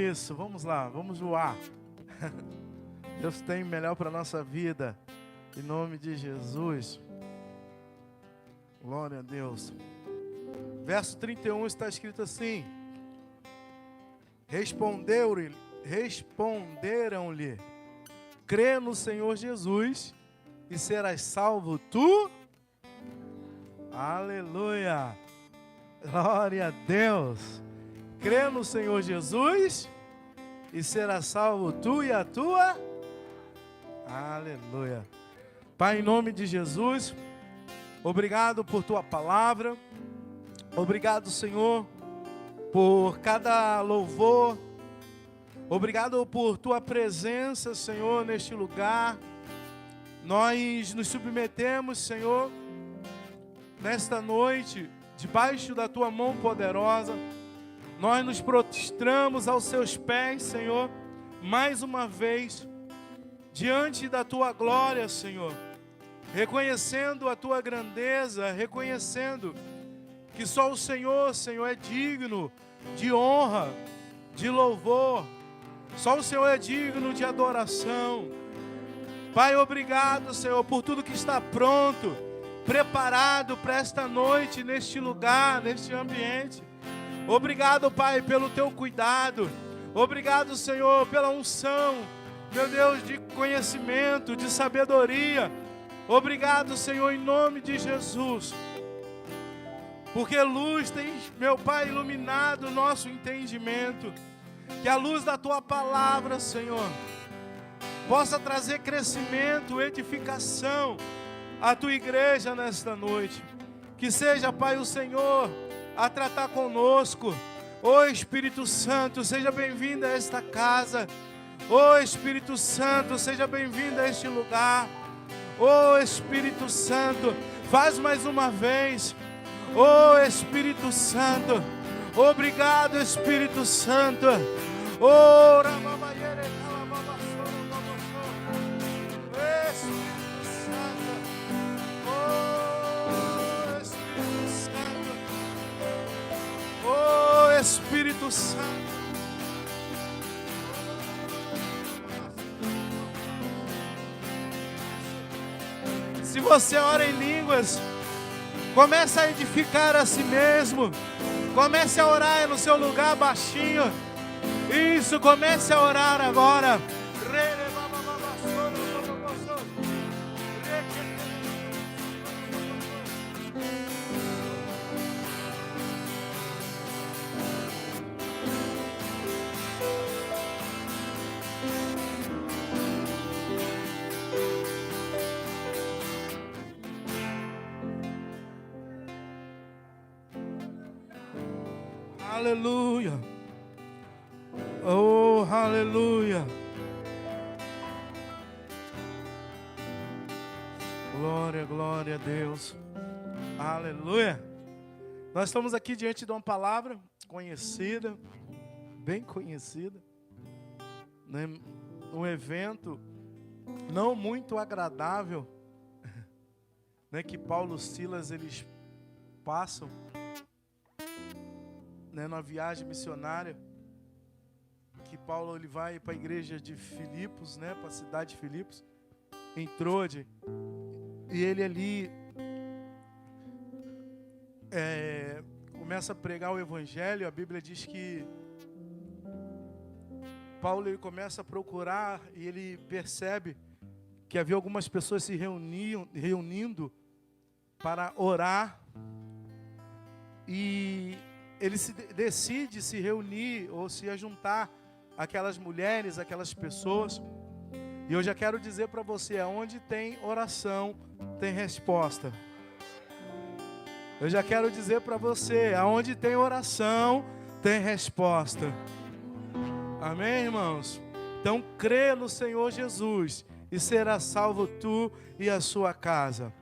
Isso, vamos lá, vamos voar. Deus tem o melhor para a nossa vida. Em nome de Jesus. Glória a Deus. Verso 31 está escrito assim: Responderam-lhe, crê no Senhor Jesus e serás salvo tu. Aleluia. Glória a Deus. Crê no Senhor Jesus e será salvo tu e a tua. Aleluia. Pai, em nome de Jesus, obrigado por tua palavra. Obrigado, Senhor, por cada louvor. Obrigado por tua presença, Senhor, neste lugar. Nós nos submetemos, Senhor, nesta noite, debaixo da tua mão poderosa. Nós nos prostramos aos seus pés, Senhor, mais uma vez, diante da tua glória, Senhor, reconhecendo a tua grandeza, reconhecendo que só o Senhor, Senhor, é digno de honra, de louvor, só o Senhor é digno de adoração. Pai, obrigado, Senhor, por tudo que está pronto, preparado para esta noite, neste lugar, neste ambiente. Obrigado, Pai, pelo teu cuidado. Obrigado, Senhor, pela unção, meu Deus, de conhecimento, de sabedoria. Obrigado, Senhor, em nome de Jesus. Porque luz tem, meu Pai, iluminado o nosso entendimento. Que a luz da tua palavra, Senhor, possa trazer crescimento, edificação à tua igreja nesta noite. Que seja, Pai, o Senhor a tratar conosco. Ô Espírito Santo, seja bem-vindo a esta casa. Ô Espírito Santo, seja bem-vindo a este lugar. Ô Espírito Santo, faz mais uma vez. Ô Espírito Santo, obrigado, Espírito Santo. Ô Ramamaiere, Espírito Santo. Ô Espírito Santo. Ô Espírito Santo. Se você ora em línguas, comece a edificar a si mesmo. Comece a orar no seu lugar baixinho. Isso, comece a orar agora. Aleluia. Oh, aleluia. Glória, glória a Deus. Aleluia. Nós estamos aqui diante de uma palavra conhecida, bem conhecida, né? Um evento não muito agradável, né, que Paulo e Silas eles passam, né, na viagem missionária, que Paulo ele vai para a igreja de Filipos, né, para a cidade de Filipos, em Troade, e ele ali começa a pregar o evangelho. A Bíblia diz que Paulo ele começa a procurar e ele percebe que havia algumas pessoas se reunindo para orar, e ele decide se reunir ou se ajuntar aquelas mulheres, aquelas pessoas. E eu já quero dizer para você, aonde tem oração, tem resposta. Eu já quero dizer para você, aonde tem oração, tem resposta. Amém, irmãos? Então crê no Senhor Jesus e será salvo tu e a sua casa.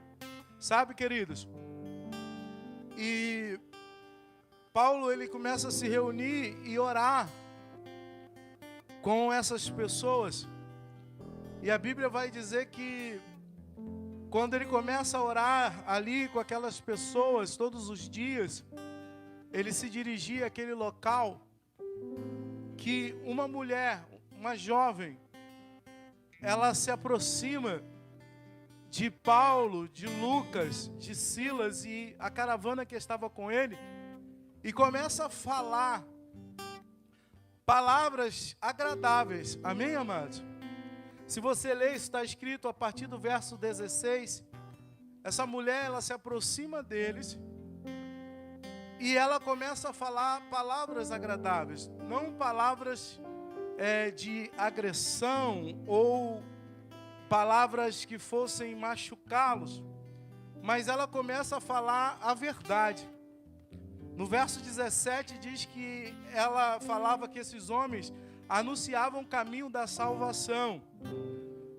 Sabe, queridos? E Paulo ele começa a se reunir e orar com essas pessoas. E a Bíblia vai dizer que quando ele começa a orar ali com aquelas pessoas todos os dias, ele se dirigia àquele local que uma mulher, uma jovem, ela se aproxima de Paulo, de Lucas, de Silas e a caravana que estava com ele, e começa a falar palavras agradáveis. Amém, amados? Se você ler, isso está escrito a partir do verso 16. Essa mulher, ela se aproxima deles e ela começa a falar palavras agradáveis, não palavras de agressão ou palavras que fossem machucá-los, mas ela começa a falar a verdade. No verso 17 diz que ela falava que esses homens anunciavam o caminho da salvação,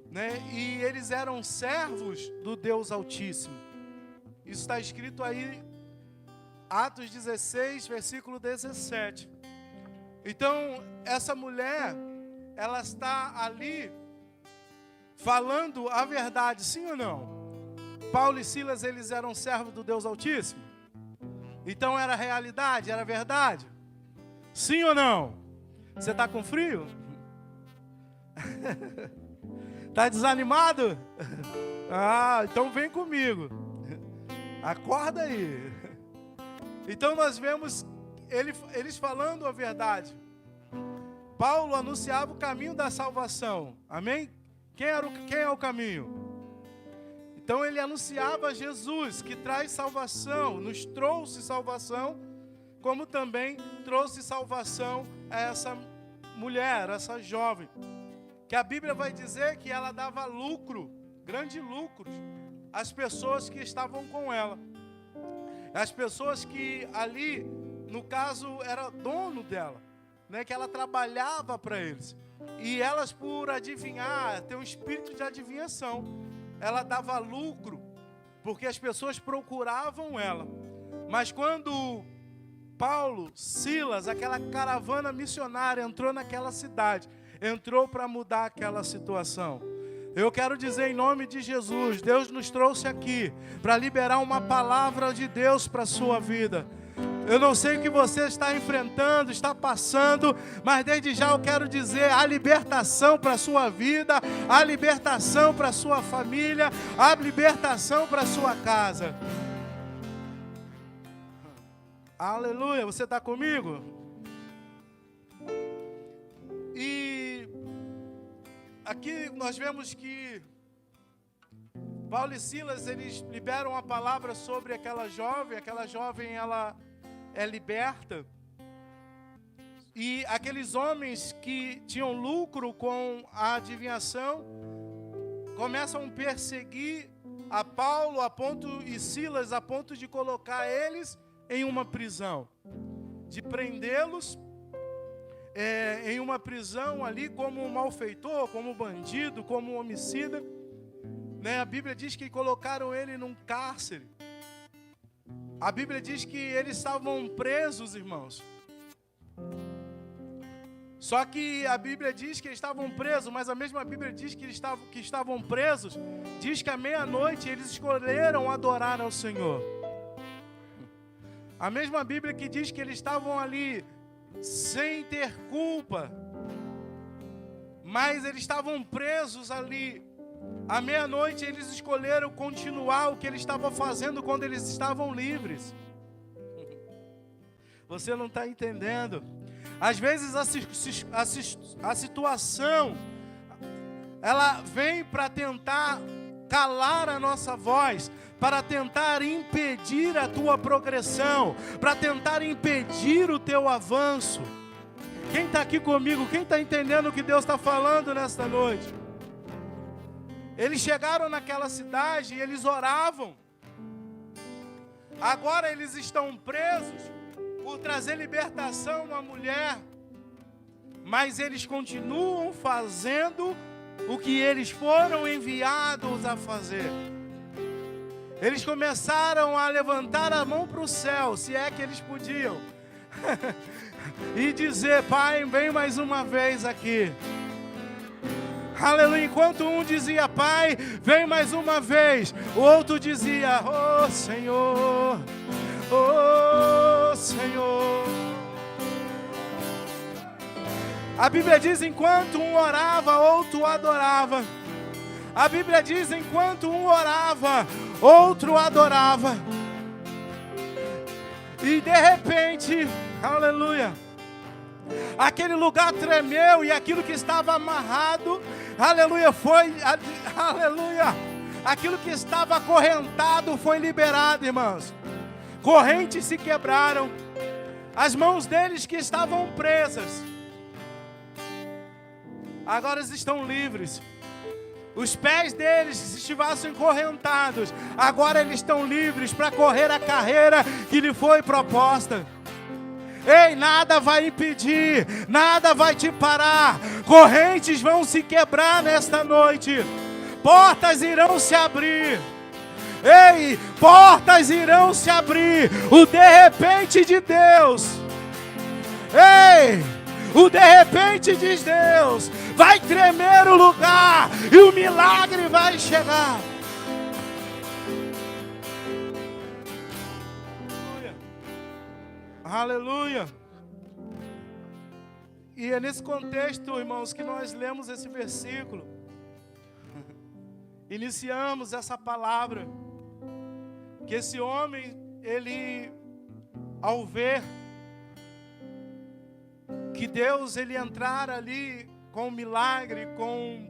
né? E eles eram servos do Deus Altíssimo. Isso está escrito aí, Atos 16, versículo 17. Então, essa mulher, ela está ali falando a verdade, sim ou não? Paulo e Silas, eles eram servos do Deus Altíssimo? Então era realidade, era verdade? Sim ou não? Você está com frio? Está desanimado? Ah, então vem comigo. Acorda aí. Então nós vemos eles falando a verdade. Paulo anunciava o caminho da salvação. Amém? Quem é o caminho? Então ele anunciava Jesus, que traz salvação, nos trouxe salvação, como também trouxe salvação a essa mulher, essa jovem, que a Bíblia vai dizer que ela dava lucro, grande lucro, às pessoas que estavam com ela. As pessoas que ali, no caso, era dono dela, né, que ela trabalhava para eles. E elas, por adivinhar, ter um espírito de adivinhação, ela dava lucro, porque as pessoas procuravam ela. Mas quando Paulo, Silas, aquela caravana missionária entrou naquela cidade, entrou para mudar aquela situação. Eu quero dizer em nome de Jesus, Deus nos trouxe aqui para liberar uma palavra de Deus para a sua vida. Eu não sei o que você está enfrentando, está passando, mas desde já eu quero dizer a libertação para a sua vida, a libertação para a sua família, a libertação para a sua casa. Aleluia, você está comigo? E aqui nós vemos que Paulo e Silas, eles liberam a palavra sobre aquela jovem ela é liberta, e aqueles homens que tinham lucro com a adivinhação começam a perseguir a Paulo e Silas a ponto de colocar eles em uma prisão, de prendê-los em uma prisão ali como um malfeitor, como um bandido, como um homicida, né? A Bíblia diz que colocaram ele num cárcere. A Bíblia diz que eles estavam presos, irmãos. Só que a Bíblia diz que eles estavam presos, mas a mesma Bíblia diz que estavam presos, diz que à meia-noite eles escolheram adorar ao Senhor. A mesma Bíblia que diz que eles estavam ali sem ter culpa, mas eles estavam presos ali. À meia-noite eles escolheram continuar o que eles estavam fazendo quando eles estavam livres. Você não está entendendo. Às vezes a situação, ela vem para tentar calar a nossa voz, para tentar impedir a tua progressão, para tentar impedir o teu avanço. Quem está aqui comigo? Quem está entendendo o que Deus está falando nesta noite? Eles chegaram naquela cidade e eles oravam. Agora eles estão presos por trazer libertação a uma mulher, mas eles continuam fazendo o que eles foram enviados a fazer. Eles começaram a levantar a mão para o céu, se é que eles podiam, e dizer: Pai, vem mais uma vez aqui. Aleluia. Enquanto um dizia: Pai, vem mais uma vez, o outro dizia: Oh Senhor, oh Senhor. A Bíblia diz, enquanto um orava, outro adorava. A Bíblia diz, enquanto um orava, outro adorava. E de repente, aleluia, aquele lugar tremeu e aquilo que estava amarrado, aleluia, aleluia, aquilo que estava acorrentado foi liberado, irmãos. Correntes se quebraram, as mãos deles que estavam presas, agora estão livres. Os pés deles, se estivessem encorrentados, agora eles estão livres para correr a carreira que lhe foi proposta. Ei, nada vai impedir, nada vai te parar. Correntes vão se quebrar nesta noite. Portas irão se abrir. Ei, portas irão se abrir. O de repente de Deus. Ei, o de repente de Deus vai tremer o lugar e o milagre vai chegar. Aleluia. E é nesse contexto, irmãos, que nós lemos esse versículo. Iniciamos essa palavra. Que esse homem, ele, ao ver que Deus, ele entrar ali com milagre, com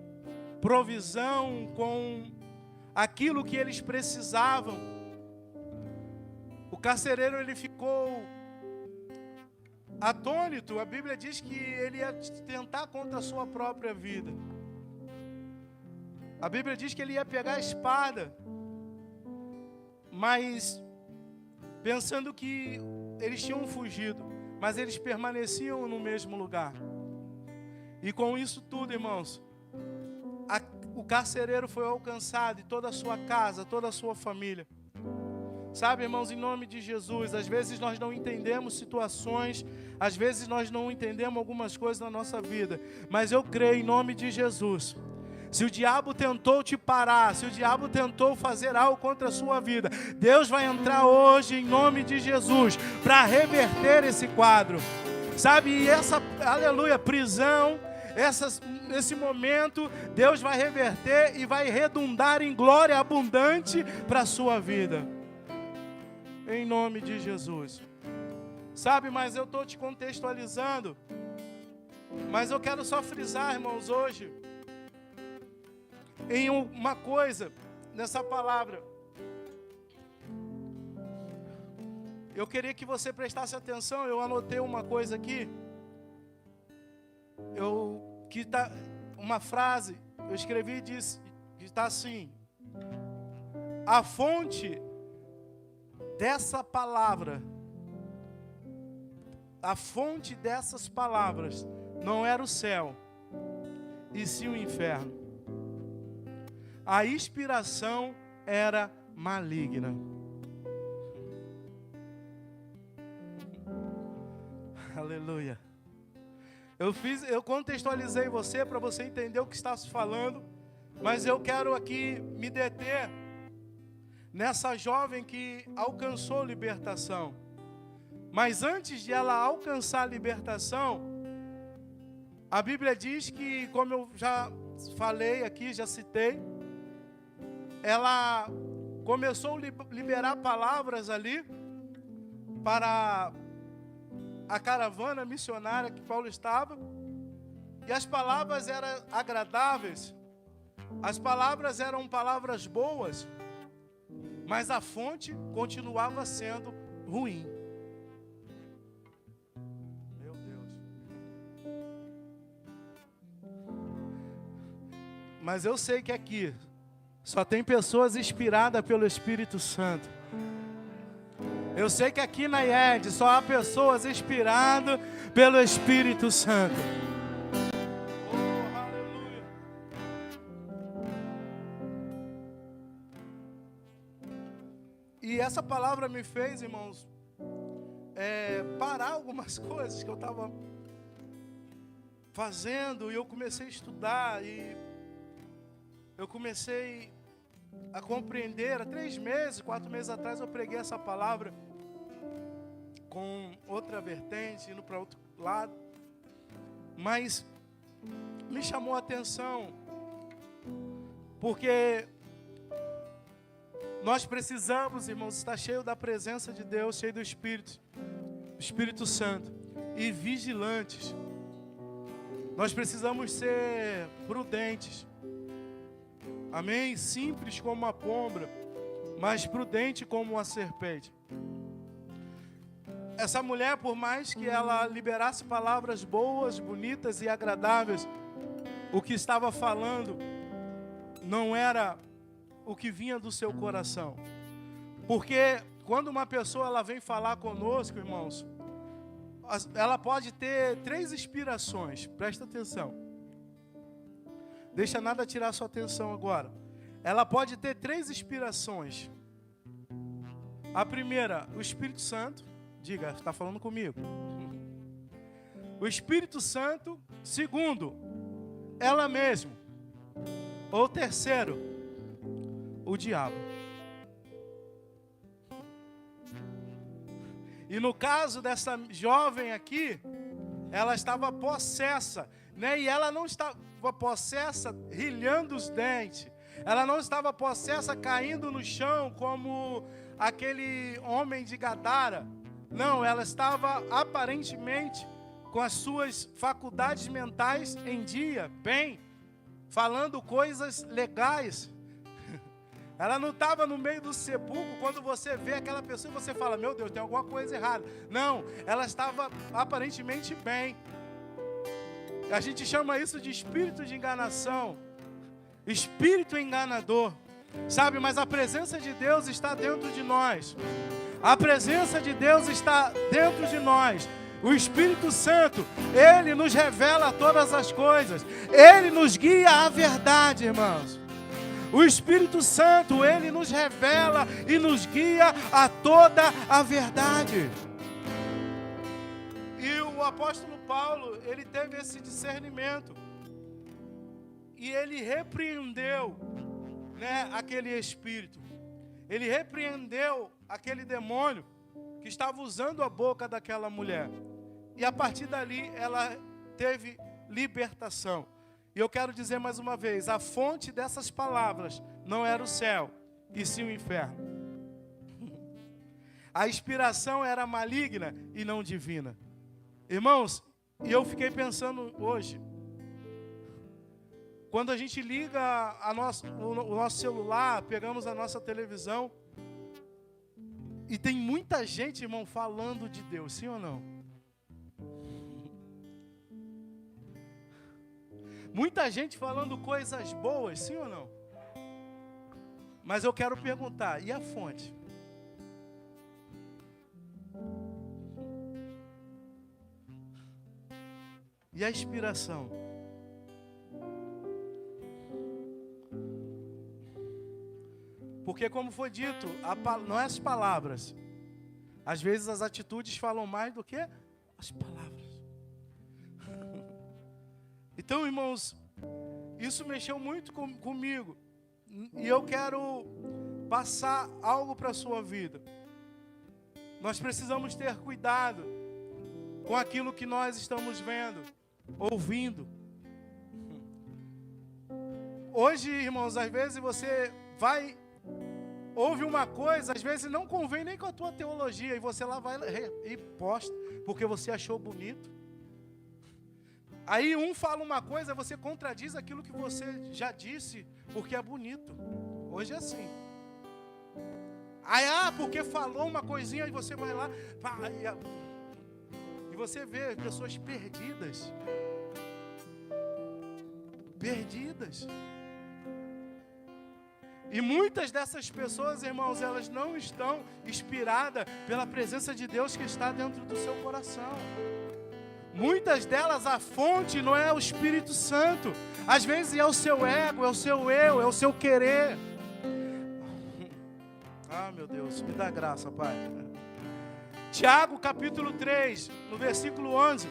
provisão, com aquilo que eles precisavam, o carcereiro, ele ficou atônito. A Bíblia diz que ele ia tentar contra a sua própria vida. A Bíblia diz que ele ia pegar a espada, mas pensando que eles tinham fugido, mas eles permaneciam no mesmo lugar. E com isso tudo, irmãos, o carcereiro foi alcançado e toda a sua casa, toda a sua família. Sabe, irmãos, em nome de Jesus, às vezes nós não entendemos situações, às vezes nós não entendemos algumas coisas na nossa vida, mas eu creio em nome de Jesus. Se o diabo tentou te parar, se o diabo tentou fazer algo contra a sua vida, Deus vai entrar hoje em nome de Jesus para reverter esse quadro. Sabe, e essa, aleluia, prisão, esse momento, Deus vai reverter e vai redundar em glória abundante para a sua vida. Em nome de Jesus. Sabe, mas eu estou te contextualizando, mas eu quero só frisar, irmãos, hoje, em uma coisa, nessa palavra. Eu queria que você prestasse atenção, eu anotei uma coisa aqui, uma frase, eu escrevi e disse, está assim: a fonte dessa palavra, a fonte dessas palavras não era o céu, e sim o inferno. A inspiração era maligna. Aleluia. Eu contextualizei você para você entender o que está se falando, mas eu quero aqui me deter nessa jovem que alcançou libertação. Mas antes de ela alcançar a libertação, a Bíblia diz que, como eu já falei aqui, já citei, ela começou a liberar palavras ali para a caravana missionária que Paulo estava, e as palavras eram agradáveis, as palavras eram palavras boas, mas a fonte continuava sendo ruim. Meu Deus. Mas eu sei que aqui só tem pessoas inspiradas pelo Espírito Santo. Eu sei que aqui na IED só há pessoas inspiradas pelo Espírito Santo. Oh, aleluia. E essa palavra me fez, irmãos, parar algumas coisas que eu estava fazendo, e eu comecei a estudar, e eu comecei a compreender. Há 3 meses, 4 meses atrás eu preguei essa palavra com outra vertente, indo para outro lado. Mas me chamou a atenção, porque nós precisamos, irmãos, estar cheio da presença de Deus, cheio do Espírito Santo, e vigilantes. Nós precisamos ser prudentes. Amém? Simples como a pomba, mas prudente como uma serpente. Essa mulher, por mais que ela liberasse palavras boas, bonitas e agradáveis, o que estava falando não era o que vinha do seu coração. Porque quando uma pessoa ela vem falar conosco, irmãos, ela pode ter 3 inspirações. Presta atenção. Deixa nada tirar sua atenção agora. Ela pode ter 3 inspirações. A primeira, o Espírito Santo. Diga, está falando comigo. O Espírito Santo. Segundo, ela mesma. Ou terceiro, o diabo. E no caso dessa jovem aqui, ela estava possessa, né? E ela não estava possessa rilhando os dentes. Ela não estava possessa caindo no chão como aquele homem de Gadara. Não, ela estava aparentemente com as suas faculdades mentais em dia, bem, falando coisas legais. Ela não estava no meio do sepulcro, quando você vê aquela pessoa e você fala, meu Deus, tem alguma coisa errada. Não, ela estava aparentemente bem. A gente chama isso de espírito de enganação, espírito enganador. Sabe, mas a presença de Deus está dentro de nós. A presença de Deus está dentro de nós. O Espírito Santo, Ele nos revela todas as coisas. Ele nos guia à verdade, irmãos. O Espírito Santo, Ele nos revela e nos guia a toda a verdade. E o apóstolo Paulo, ele teve esse discernimento. E ele repreendeu, né, aquele espírito. Ele repreendeu aquele demônio que estava usando a boca daquela mulher. E a partir dali ela teve libertação. E eu quero dizer mais uma vez, a fonte dessas palavras não era o céu, e sim o inferno. A inspiração era maligna e não divina. Irmãos, e eu fiquei pensando hoje, quando a gente liga o nosso celular, pegamos a nossa televisão, e tem muita gente, irmão, falando de Deus, sim ou não? Muita gente falando coisas boas, sim ou não? Mas eu quero perguntar, e a fonte? E a inspiração? Porque como foi dito, não é as palavras. Às vezes as atitudes falam mais do que as palavras. Então, irmãos, isso mexeu muito comigo. E eu quero passar algo para a sua vida. Nós precisamos ter cuidado com aquilo que nós estamos vendo, ouvindo. Hoje, irmãos, às vezes você ouve uma coisa, às vezes não convém nem com a tua teologia, e você lá vai e posta, porque você achou bonito. Aí um fala uma coisa, você contradiz aquilo que você já disse, porque é bonito. Hoje é assim. Aí, porque falou uma coisinha, e você vai lá, e você vê pessoas perdidas. Perdidas. E muitas dessas pessoas, irmãos, elas não estão inspiradas pela presença de Deus que está dentro do seu coração. Muitas delas, a fonte não é o Espírito Santo. Às vezes é o seu ego, é o seu eu, é o seu querer. Meu Deus, me dá graça, Pai. Tiago, capítulo 3, no versículo 11.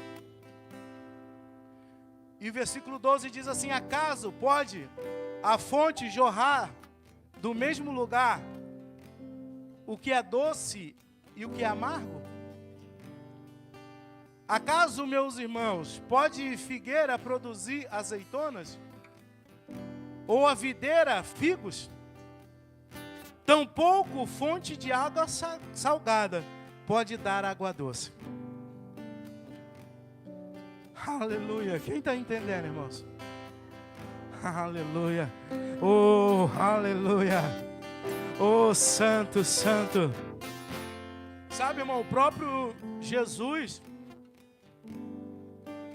E o versículo 12 diz assim: acaso pode a fonte jorrar do mesmo lugar o que é doce e o que é amargo? Acaso, meus irmãos, pode figueira produzir azeitonas? Ou a videira figos? Tampouco fonte de água salgada pode dar água doce. Aleluia. Quem está entendendo, irmãos? Aleluia. Oh, aleluia. Oh, santo, santo. Sabe, irmão, o próprio Jesus,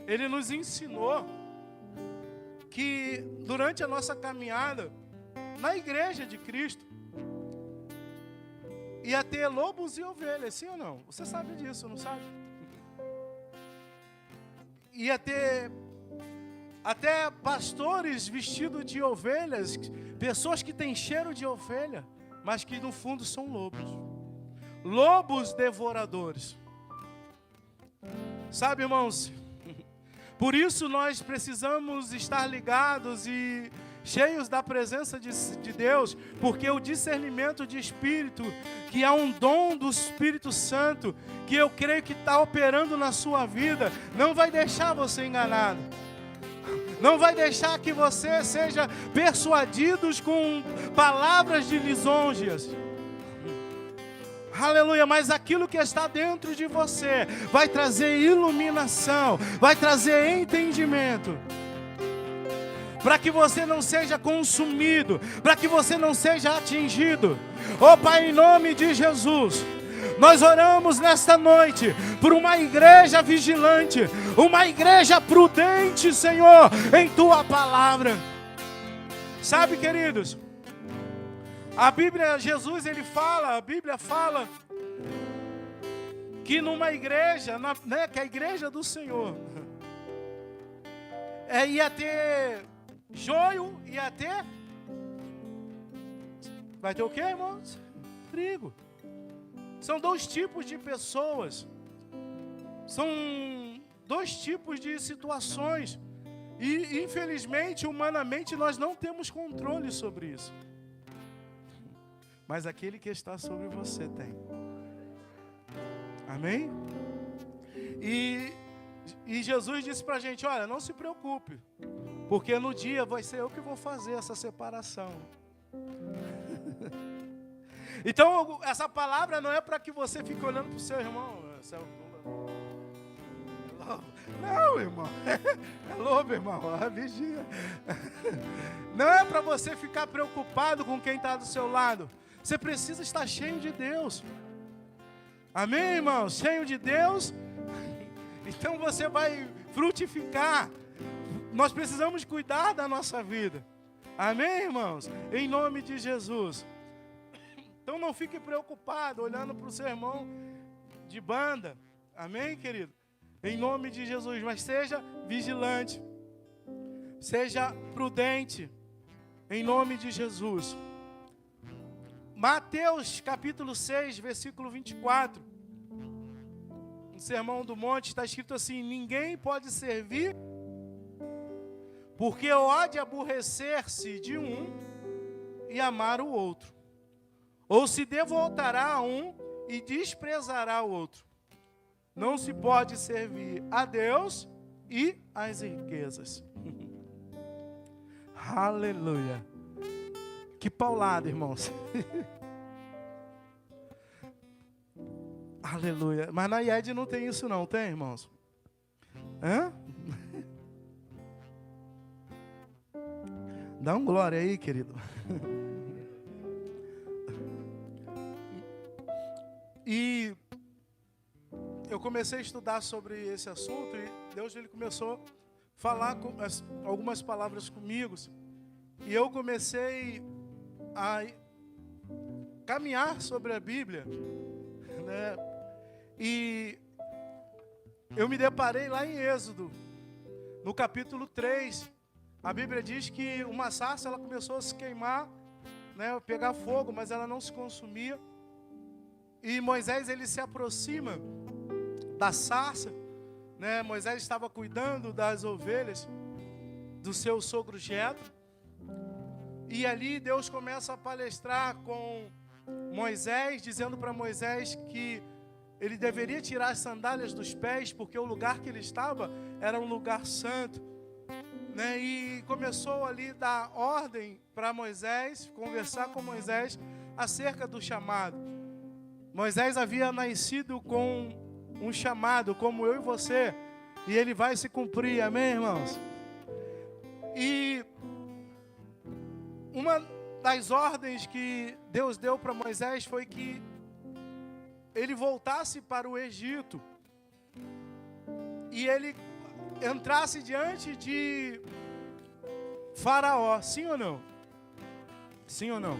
ele nos ensinou que durante a nossa caminhada na igreja de Cristo ia ter lobos e ovelhas, sim ou não? Você sabe disso, não sabe? Ia ter até pastores vestidos de ovelhas, pessoas que têm cheiro de ovelha, mas que no fundo são lobos. Lobos devoradores. Sabe, irmãos, por isso nós precisamos estar ligados e cheios da presença de Deus, porque o discernimento de espírito, que é um dom do Espírito Santo, que eu creio que está operando na sua vida, não vai deixar você enganado. Não vai deixar que você seja persuadido com palavras de lisonjas. Aleluia, mas aquilo que está dentro de você vai trazer iluminação, vai trazer entendimento, para que você não seja consumido, para que você não seja atingido. Oh Pai, em nome de Jesus, nós oramos nesta noite por uma igreja vigilante, uma igreja prudente, Senhor, em Tua palavra. Sabe, queridos, a Bíblia, Jesus, a Bíblia fala que numa igreja, que a igreja do Senhor, ia ter joio, vai ter o que, irmãos? Trigo. São dois tipos de pessoas, são dois tipos de situações, e infelizmente, humanamente, nós não temos controle sobre isso. Mas aquele que está sobre você tem. Amém? E Jesus disse para a gente, olha, não se preocupe, porque no dia vai ser eu que vou fazer essa separação. Então, essa palavra não é para que você fique olhando para o seu irmão. Não, irmão. É lobo, irmão. Vigia. Não é para você ficar preocupado com quem está do seu lado. Você precisa estar cheio de Deus. Amém, irmão? Cheio de Deus. Então você vai frutificar. Nós precisamos cuidar da nossa vida. Amém, irmãos? Em nome de Jesus. Então não fique preocupado olhando para o seu irmão de banda. Amém, querido? Em nome de Jesus. Mas seja vigilante. Seja prudente. Em nome de Jesus. Mateus capítulo 6, versículo 24. No Sermão do Monte está escrito assim: ninguém pode servir, porque pode aborrecer-se de um e amar o outro, ou se devotará a um e desprezará o outro. Não se pode servir a Deus e às riquezas. Aleluia. Que paulada, irmãos. Aleluia. Mas na IED não tem isso não, tem, irmãos? Hã? Dá um glória aí, querido. E eu comecei a estudar sobre esse assunto e Deus ele começou a falar algumas palavras comigo. E eu comecei a caminhar sobre a Bíblia, né? E eu me deparei lá em Êxodo, no capítulo 3. A Bíblia diz que uma sarça ela começou a se queimar, né, pegar fogo, mas ela não se consumia. E Moisés ele se aproxima da sarça, né? Moisés estava cuidando das ovelhas do seu sogro Jetro. E ali Deus começa a palestrar com Moisés, dizendo para Moisés que ele deveria tirar as sandálias dos pés, porque o lugar que ele estava era um lugar santo, né? E começou ali a dar ordem para Moisés, conversar com Moisés acerca do chamado. Moisés havia nascido com um chamado, como eu e você, e ele vai se cumprir, amém, irmãos? E uma das ordens que Deus deu para Moisés foi que ele voltasse para o Egito e ele entrasse diante de Faraó, sim ou não? Sim ou não?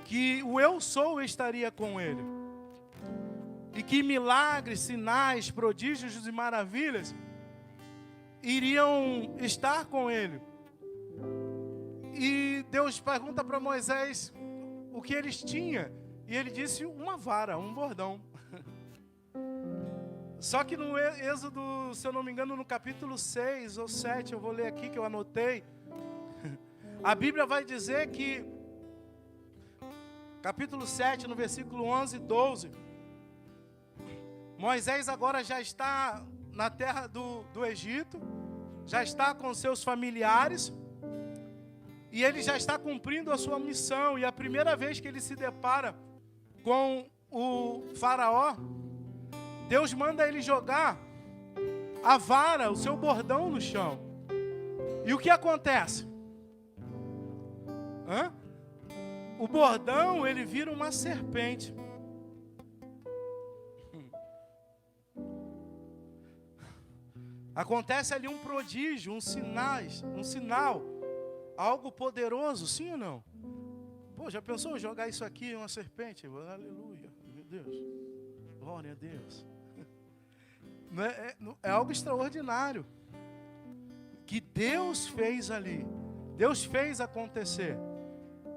Que o Eu Sou estaria com ele e que milagres, sinais, prodígios e maravilhas iriam estar com ele. E Deus pergunta para Moisés o que eles tinham. E ele disse uma vara, um bordão. Só que no Êxodo, se eu não me engano, no capítulo 6 ou 7, eu vou ler aqui que eu anotei. A Bíblia vai dizer que, capítulo 7, no versículo 11 e 12, Moisés agora já está na terra do Egito, já está com seus familiares, e ele já está cumprindo a sua missão. E a primeira vez que ele se depara com o Faraó, Deus manda ele jogar a vara, o seu bordão no chão. E o que acontece? O bordão, ele vira uma serpente. Acontece ali um prodígio, um sinal, algo poderoso, sim ou não? Pô, já pensou em jogar isso aqui, uma serpente? Aleluia, meu Deus, glória a Deus. É algo extraordinário que Deus fez ali. Deus fez acontecer.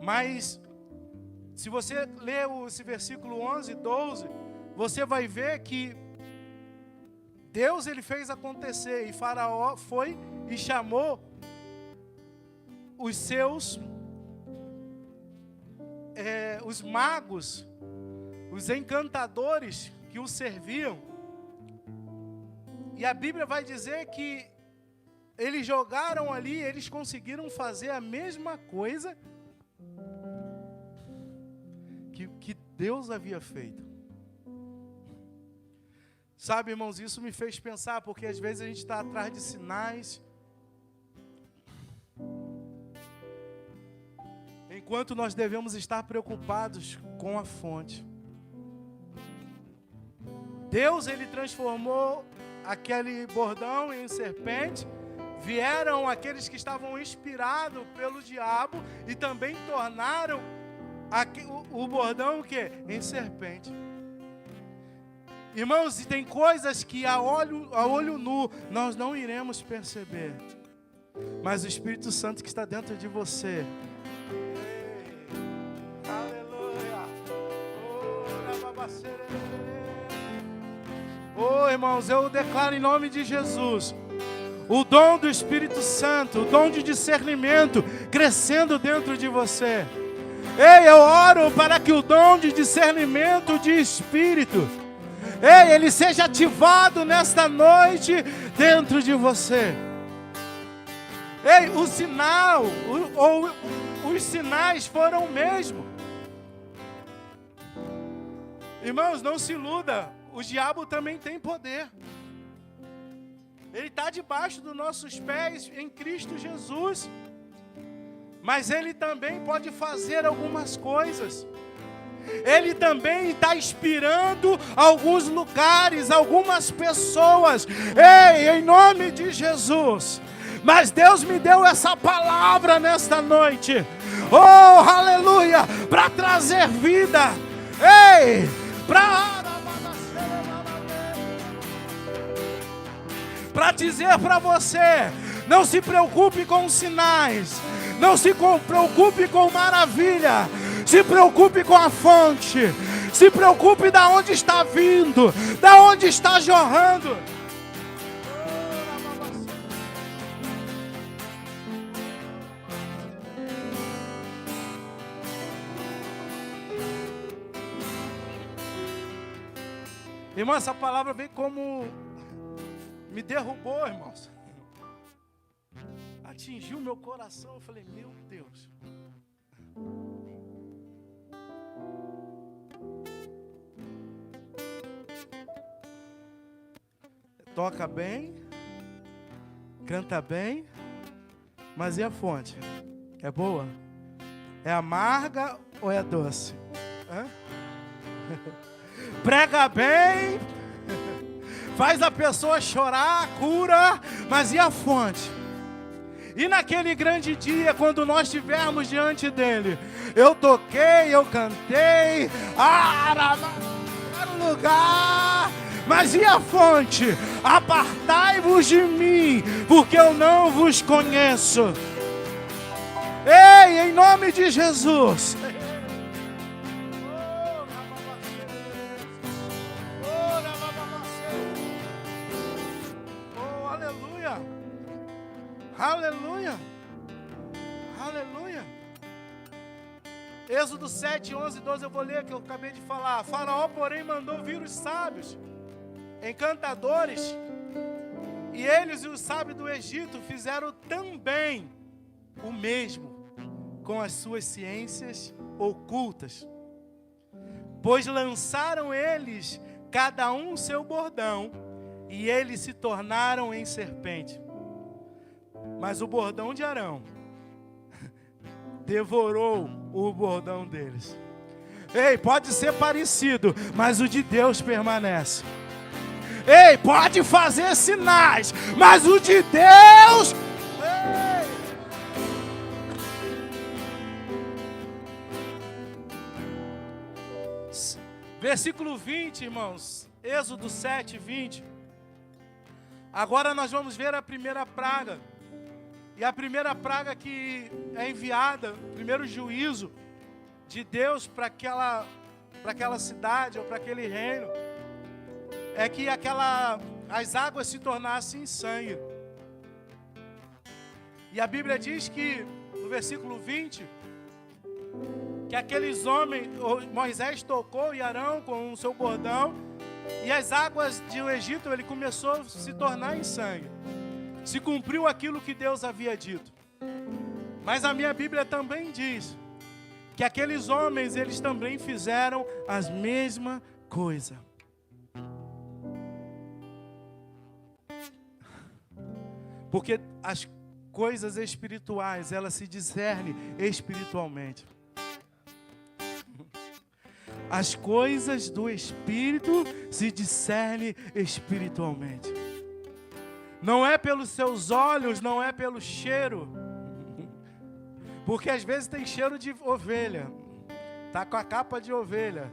Mas, se você ler esse versículo 11 e 12, você vai ver que Deus ele fez acontecer. E Faraó foi e chamou os seus os magos, os encantadores que o serviam. E a Bíblia vai dizer que eles jogaram ali, eles conseguiram fazer a mesma coisa que Deus havia feito. Sabe, irmãos, isso me fez pensar, porque às vezes a gente está atrás de sinais, enquanto nós devemos estar preocupados com a fonte. Deus, ele transformou aquele bordão em serpente. Vieram aqueles que estavam inspirados pelo diabo e também tornaram o bordão o quê? Em serpente. Irmãos, e tem coisas que a olho nu nós não iremos perceber, mas o Espírito Santo que está dentro de você, aleluia, irmãos, eu declaro em nome de Jesus o dom do Espírito Santo, o dom de discernimento crescendo dentro de você. Ei, eu oro para que o dom de discernimento de espírito, ele seja ativado nesta noite dentro de você. Ei, o sinal, os sinais foram o mesmo. Irmãos, não se iluda, o diabo também tem poder. Ele está debaixo dos nossos pés em Cristo Jesus. Mas ele também pode fazer algumas coisas. Ele também está inspirando alguns lugares, algumas pessoas. Ei, em nome de Jesus. Mas Deus me deu essa palavra nesta noite. Oh, aleluia! Para trazer vida. Ei, para dizer para você, não se preocupe com os sinais, não se preocupe com maravilha, se preocupe com a fonte, se preocupe da onde está vindo, da onde está jorrando. Irmão, essa palavra veio como me derrubou, irmãos. Atingiu meu coração. Eu falei, meu Deus. Toca bem, canta bem, mas e a fonte? É boa? É amarga ou é doce? Hã? Prega bem, faz a pessoa chorar, cura, mas e a fonte? E naquele grande dia, quando nós estivermos diante dele, eu toquei, eu cantei, no lugar, mas e a fonte? Apartai-vos de mim, porque eu não vos conheço. Ei, em nome de Jesus. Oh, aleluia. Aleluia. Aleluia. Êxodo 7, 11, 12, eu vou ler, que eu acabei de falar. Faraó, porém, mandou vir os sábios, encantadores, e eles e os sábios do Egito fizeram também o mesmo com as suas ciências ocultas, pois lançaram eles cada um seu bordão, e eles se tornaram em serpente. Mas o bordão de Arão devorou o bordão deles. Ei, pode ser parecido, mas o de Deus permanece. Ei, pode fazer sinais, mas o de Deus... Ei. Versículo 20, irmãos. Êxodo 7, 20. Agora nós vamos ver a primeira praga. E a primeira praga que é enviada, o primeiro juízo de Deus para aquela cidade ou para aquele reino, é que as águas se tornassem sangue. E a Bíblia diz que, no versículo 20, que aqueles homens, Moisés tocou e Arão com o seu bordão, e as águas do Egito, ele começou a se tornar em sangue. Se cumpriu aquilo que Deus havia dito. Mas a minha Bíblia também diz que aqueles homens, eles também fizeram as mesma coisa. Porque as coisas espirituais, elas se discernem espiritualmente. As coisas do Espírito se discernem espiritualmente. Não é pelos seus olhos, não é pelo cheiro. Porque às vezes tem cheiro de ovelha. Tá com a capa de ovelha.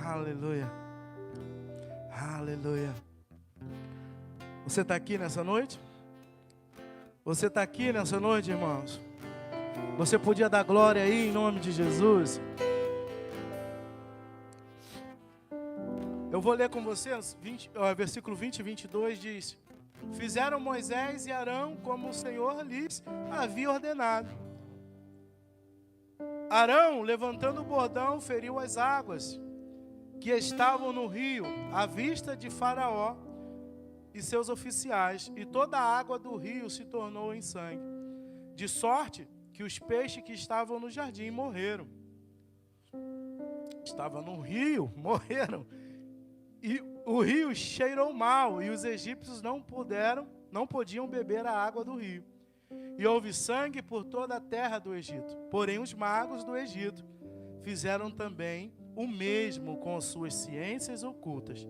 Aleluia. Aleluia. Você está aqui nessa noite? Você está aqui nessa noite, irmãos? Você podia dar glória aí em nome de Jesus? Eu vou ler com vocês, versículo 20 e 22 diz: fizeram Moisés e Arão como o Senhor lhes havia ordenado. Arão, levantando o bordão, feriu as águas que estavam no rio, à vista de Faraó e seus oficiais, e toda a água do rio se tornou em sangue, de sorte que os peixes que estavam no jardim morreram. Estavam no rio, morreram. E o rio cheirou mal, e os egípcios não podiam beber a água do rio. E houve sangue por toda a terra do Egito. Porém, os magos do Egito fizeram também o mesmo com as suas ciências ocultas,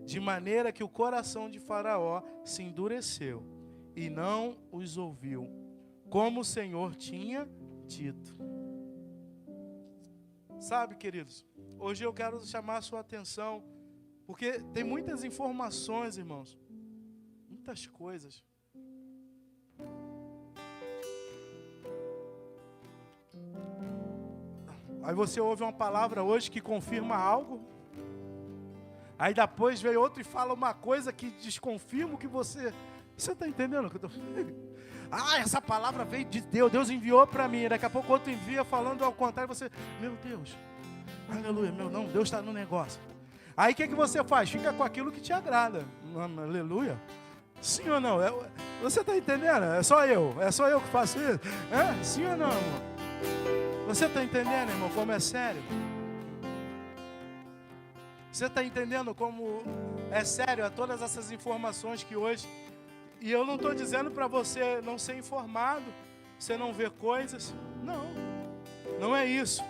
de maneira que o coração de Faraó se endureceu e não os ouviu, como o Senhor tinha dito. Sabe, queridos, hoje eu quero chamar a sua atenção, porque tem muitas informações, irmãos, muitas coisas. Aí você ouve uma palavra hoje que confirma algo, aí depois vem outro e fala uma coisa que desconfirma o que você... Você está entendendo o que eu estou falando? essa palavra veio de Deus, Deus enviou para mim. Daqui a pouco outro envia falando ao contrário, você, meu Deus, aleluia, não, Deus está no negócio. Aí o que você faz? Fica com aquilo que te agrada, aleluia. Sim ou não? Você está entendendo? É só eu que faço isso? Sim ou não, irmão? Você está entendendo, irmão, como é sério? Você está entendendo como é sério a todas essas informações que hoje... E eu não estou dizendo para você não ser informado, você não ver coisas. Não é isso.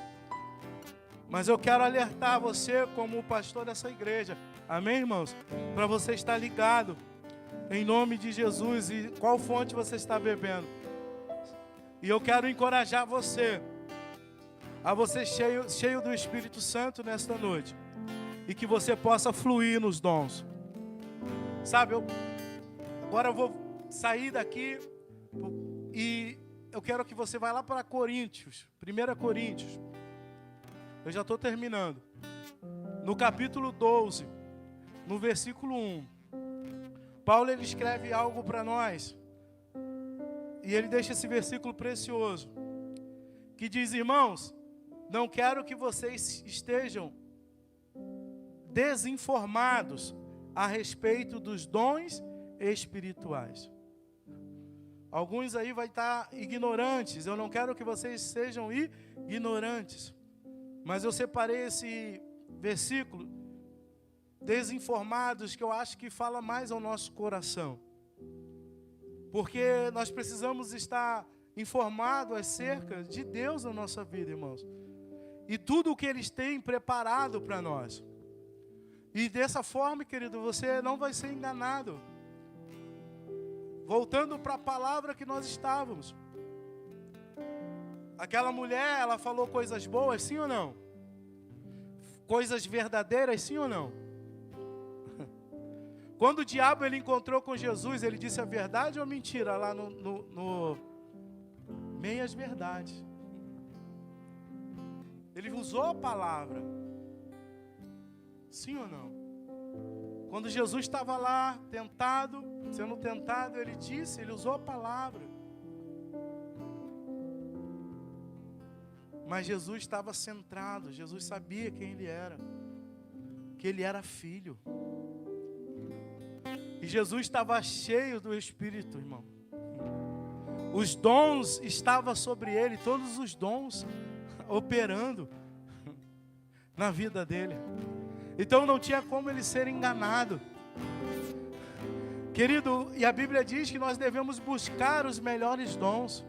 Mas eu quero alertar você como o pastor dessa igreja. Amém, irmãos? Para você estar ligado, em nome de Jesus. E qual fonte você está bebendo? E eu quero encorajar você, a você cheio do Espírito Santo nesta noite. E que você possa fluir nos dons. Sabe, agora eu vou sair daqui e eu quero que você vá lá para Coríntios, 1 Coríntios. Eu já estou terminando. No capítulo 12, no versículo 1. Paulo ele escreve algo para nós. E ele deixa esse versículo precioso. Que diz, irmãos, não quero que vocês estejam desinformados a respeito dos dons espirituais. Alguns aí vai estar ignorantes. Eu não quero que vocês sejam ignorantes. Mas eu separei esse versículo, desinformados, que eu acho que fala mais ao nosso coração. Porque nós precisamos estar informados acerca de Deus na nossa vida, irmãos. E tudo o que eles têm preparado para nós. E dessa forma, querido, você não vai ser enganado. Voltando para a palavra que nós estávamos. Aquela mulher, ela falou coisas boas, sim ou não? Coisas verdadeiras, sim ou não? Quando o diabo ele encontrou com Jesus, ele disse a verdade ou mentira? Lá no meias verdades. Ele usou a palavra. Sim ou não? Quando Jesus estava lá, sendo tentado, ele usou a palavra. Mas Jesus estava centrado, Jesus sabia quem ele era, que ele era filho. E Jesus estava cheio do Espírito, irmão. Os dons estavam sobre ele, todos os dons operando na vida dele. Então não tinha como ele ser enganado. Querido, e a Bíblia diz que nós devemos buscar os melhores dons.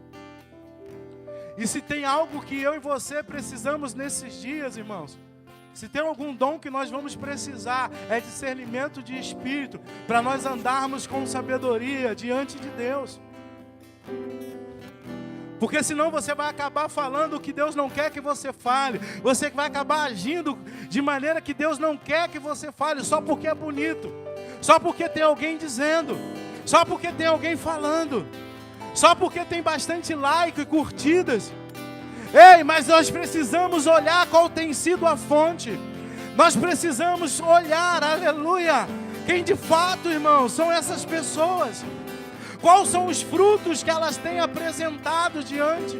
E se tem algo que eu e você precisamos nesses dias, irmãos, se tem algum dom que nós vamos precisar, é discernimento de espírito, para nós andarmos com sabedoria diante de Deus. Porque senão você vai acabar falando o que Deus não quer que você fale. Você vai acabar agindo de maneira que Deus não quer que você fale, só porque é bonito, só porque tem alguém dizendo, só porque tem alguém falando, só porque tem bastante like e curtidas. Ei, mas nós precisamos olhar qual tem sido a fonte. Nós precisamos olhar, aleluia, quem de fato, irmão, são essas pessoas. Quais são os frutos que elas têm apresentado diante?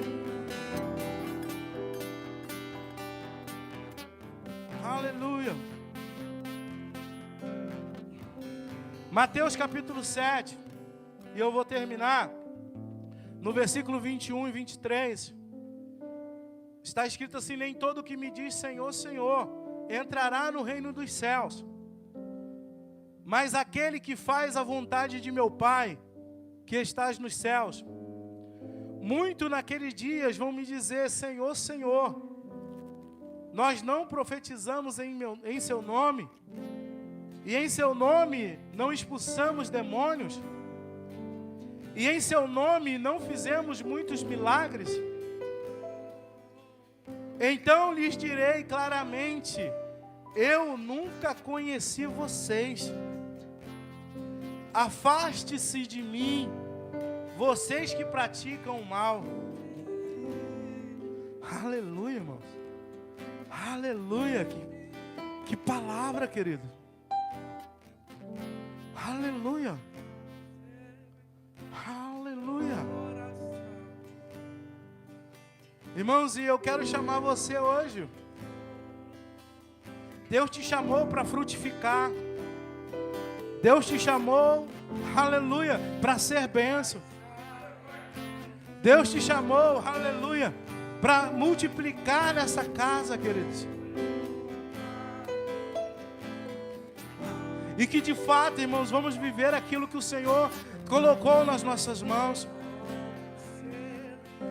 Aleluia. Mateus capítulo 7. E eu vou terminar no versículo 21 e 23. Está escrito assim: nem todo que me diz Senhor, Senhor, entrará no reino dos céus, mas aquele que faz a vontade de meu Pai, que estás nos céus. Muito naqueles dias vão me dizer: Senhor, Senhor, nós não profetizamos em seu nome, e em seu nome não expulsamos demônios, e em seu nome não fizemos muitos milagres? Então lhes direi claramente: eu nunca conheci vocês. Afaste-se de mim, vocês que praticam o mal. Aleluia, irmãos. Aleluia. Que palavra, querido. Aleluia. Aleluia. Irmãos, e eu quero chamar você hoje. Deus te chamou para frutificar. Deus te chamou, aleluia, para ser bênção. Deus te chamou, aleluia, para multiplicar nessa casa, queridos. E que de fato, irmãos, vamos viver aquilo que o Senhor colocou nas nossas mãos.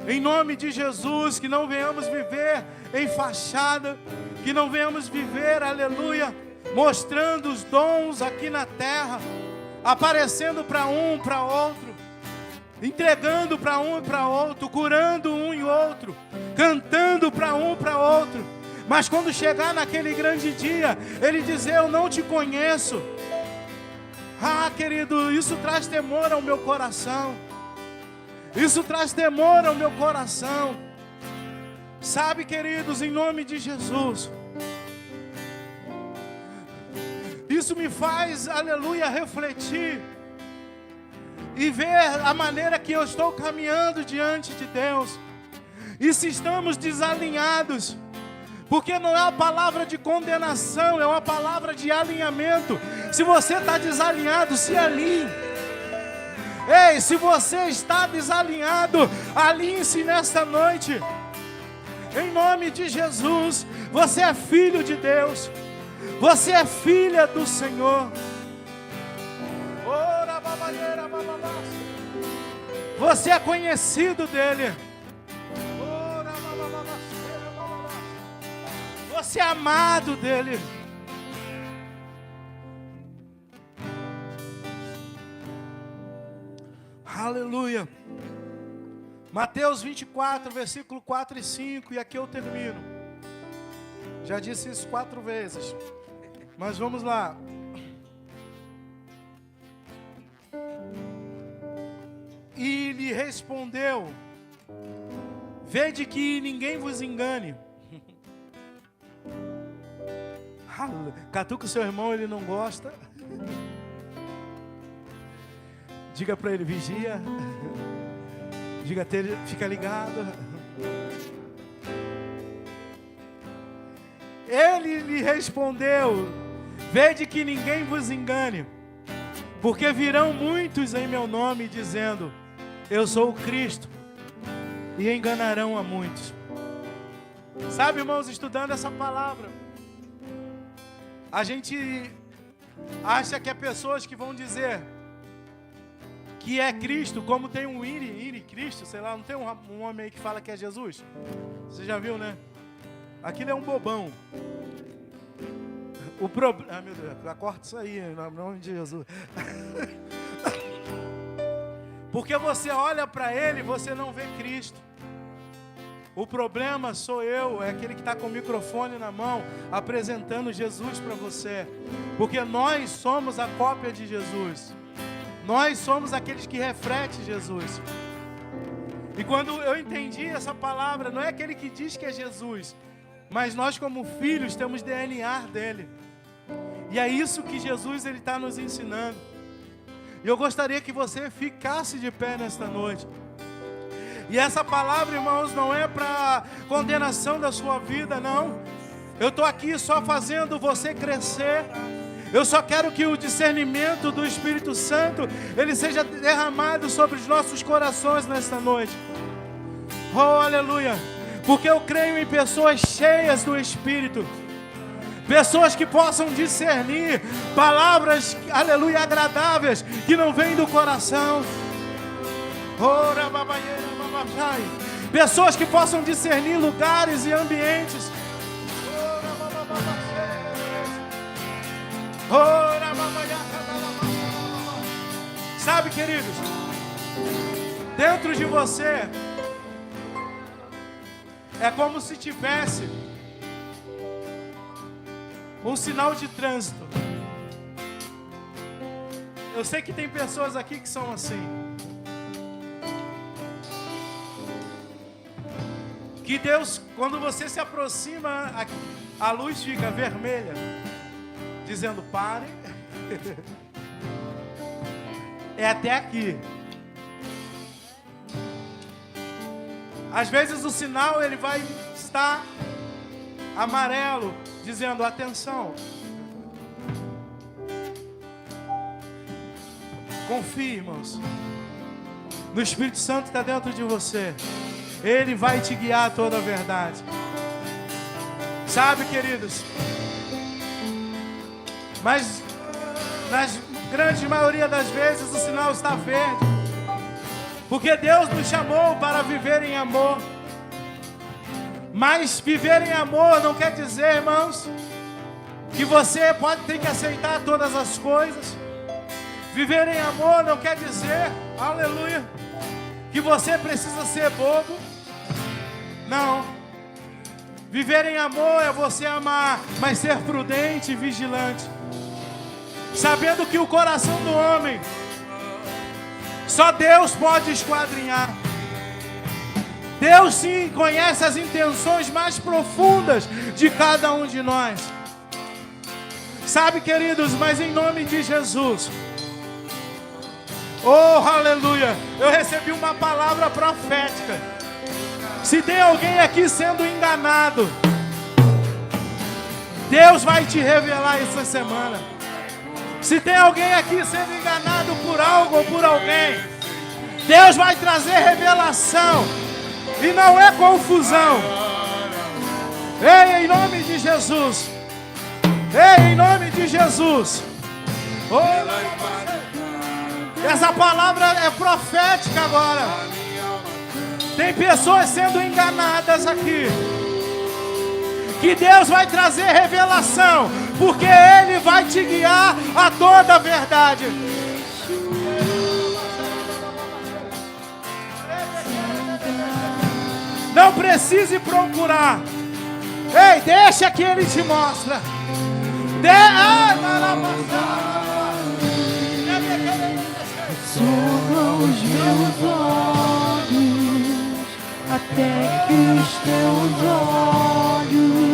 Em nome de Jesus, que não venhamos viver em fachada, que não venhamos viver, aleluia, mostrando os dons aqui na terra, aparecendo para um, para outro, entregando para um e para outro, curando um e outro, cantando para um e para outro. Mas quando chegar naquele grande dia, Ele dizer: eu não te conheço. Ah, querido, isso traz temor ao meu coração. Isso traz temor ao meu coração. Sabe, queridos, em nome de Jesus, isso me faz, aleluia, refletir e ver a maneira que eu estou caminhando diante de Deus. E se estamos desalinhados, porque não é uma palavra de condenação, é uma palavra de alinhamento. Se você está desalinhado, se alinhe. Ei, se você está desalinhado, alinhe-se nesta noite. Em nome de Jesus, você é filho de Deus. Você é filha do Senhor. Você é conhecido dEle. Você é amado dEle. Aleluia. Mateus 24, versículo 4 e 5. E aqui eu termino. Já disse isso 4 vezes. Mas vamos lá. E lhe respondeu: vede que ninguém vos engane. Catuca o seu irmão, ele não gosta. Diga para ele: vigia. Diga a ele: fica ligado. Ele lhe respondeu: vede que ninguém vos engane, porque virão muitos em meu nome dizendo: eu sou o Cristo, e enganarão a muitos. Sabe, irmãos, estudando essa palavra, a gente acha que é pessoas que vão dizer que é Cristo, como tem um Iri Cristo, sei lá, não tem um homem aí que fala que é Jesus? Você já viu, né? Aquilo é um bobão. O problema... Ah, meu Deus, corta isso aí, em nome de Jesus. Porque você olha para ele e você não vê Cristo. O problema sou eu, é aquele que está com o microfone na mão, apresentando Jesus para você. Porque nós somos a cópia de Jesus. Nós somos aqueles que refletem Jesus. E quando eu entendi essa palavra, não é aquele que diz que é Jesus, mas nós como filhos temos DNA dele. E é isso que Jesus está nos ensinando. E eu gostaria que você ficasse de pé nesta noite. E essa palavra, irmãos, não é para condenação da sua vida, não. Eu estou aqui só fazendo você crescer. Eu só quero que o discernimento do Espírito Santo, ele seja derramado sobre os nossos corações nesta noite. Oh, aleluia. Porque eu creio em pessoas cheias do Espírito. Pessoas que possam discernir palavras, aleluia, agradáveis, que não vêm do coração. Pessoas que possam discernir lugares e ambientes. Sabe, queridos, dentro de você é como se tivesse um sinal de trânsito. Eu sei que tem pessoas aqui que são assim. Que Deus, quando você se aproxima, a luz fica vermelha, dizendo: pare. É até aqui. Às vezes o sinal ele vai estar amarelo, dizendo atenção. Confie, irmãos. No Espírito Santo está dentro de você. Ele vai te guiar a toda a verdade. Sabe, queridos? Mas na grande maioria das vezes o sinal está verde. Porque Deus nos chamou para viver em amor. Mas viver em amor não quer dizer, irmãos, que você ter que aceitar todas as coisas. Viver em amor não quer dizer, aleluia, que você precisa ser bobo. Não. Viver em amor é você amar, mas ser prudente e vigilante. Sabendo que o coração do homem, só Deus pode esquadrinhar. Deus sim conhece as intenções mais profundas de cada um de nós. Sabe, queridos, mas em nome de Jesus, oh, aleluia, eu recebi uma palavra profética. Se tem alguém aqui sendo enganado, Deus vai te revelar essa semana. Se tem alguém aqui sendo enganado por algo ou por alguém, Deus vai trazer revelação. E não é confusão. Ei, em nome de Jesus. Ei, em nome de Jesus. Oh, essa palavra é profética agora. Tem pessoas sendo enganadas aqui. Que Deus vai trazer revelação, porque Ele vai te guiar a toda a verdade. Não precise procurar. Ei, deixa que Ele te mostra. Soa os meus olhos, até que os teus olhos